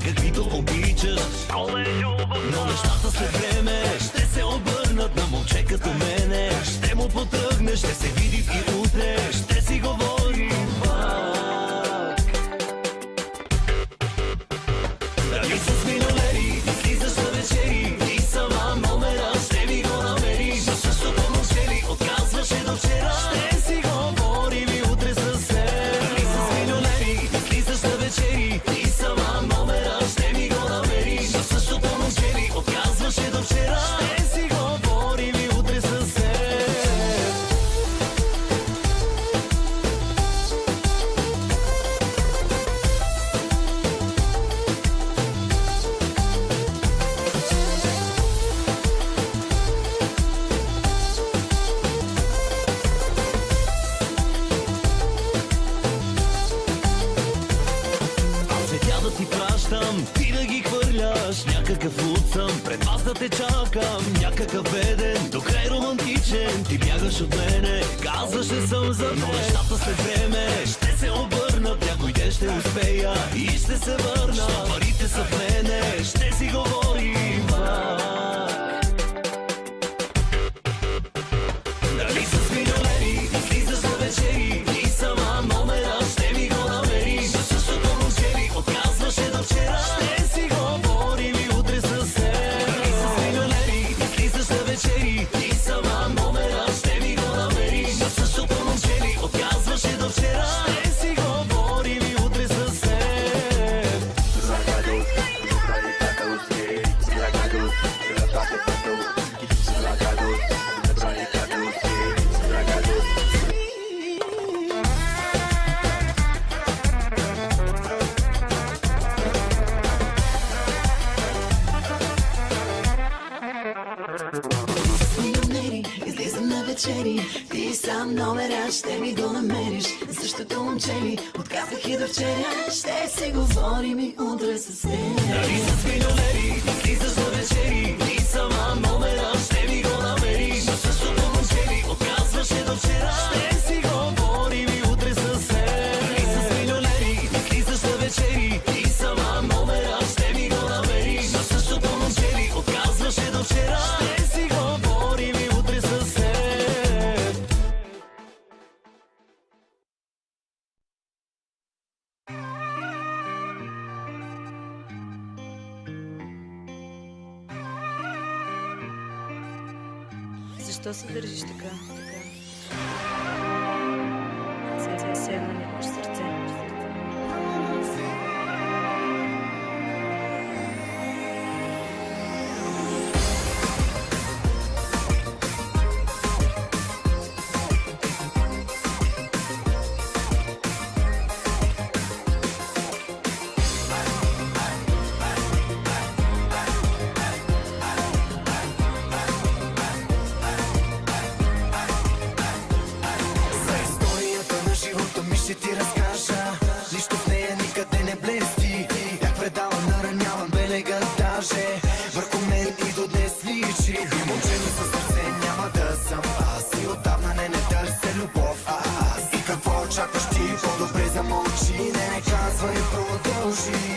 Каквито обичаш, но нещата след време ще се обърнат на момче като мене. Ще му потръгнеш, ще се види и утре ще си говорим пак. Дали с миналери излизаш на вечери и сама номера ще ми го намериш. За същото момче ли отказваше до вчера? Ще си говорим и утре със теб. Дали с миналери излизаш на вечери и сама номера ще ми го намериш. За същото момче ли отказваше до вчера? Ще си говорим и утре със теб. Ти пращам, ти да ги хвърляш. Някакъв луд съм, пред вас да те чакам. Някакъв беден, до край романтичен. Ти бягаш от мене, казваше съм за теб. Но нещата след време ще се обърнат. Някой ден ще успея и ще се върна. Парите са в мене, ще си говорим пак. Дали с миналери излизаш на вечери и сама номера ще ми го намериш. За същото момче ли отказваше до вчера? Ще си говорим и утре със теб. Дали с миналери излизаш на вечери и сама номера ще ми го намериш. За същото момче ли отказваше до вчера? Ще си говорим и утре със теб. Излизам на вечери, ти сам номера ще ми го намериш. Същото момче ли отказах и до вчера? Ще си говорим и утре със теб. Дали с миналери излизаш на вечери и сама номера ще ми го намериш. За същото момче ли отказваше до вчера? Ще си говорим и утре със теб. Дали с миналери излизаш на вечери и сама номера ще ми го намериш. За същото момче ли отказваше до вчера? Ще си говорим и утре със теб. Защо се държиш така? Все едно нямаш сърце. Ще ти разкажа, нищо в нея никъде не блести. Бях предаван, нараняван, белега даже върху мен и до днес личи. И момчето със сърце няма да съм аз и отдавна не търся любов аз. И какво очакваш ти? По-добре замълчи, не казвай, продължи.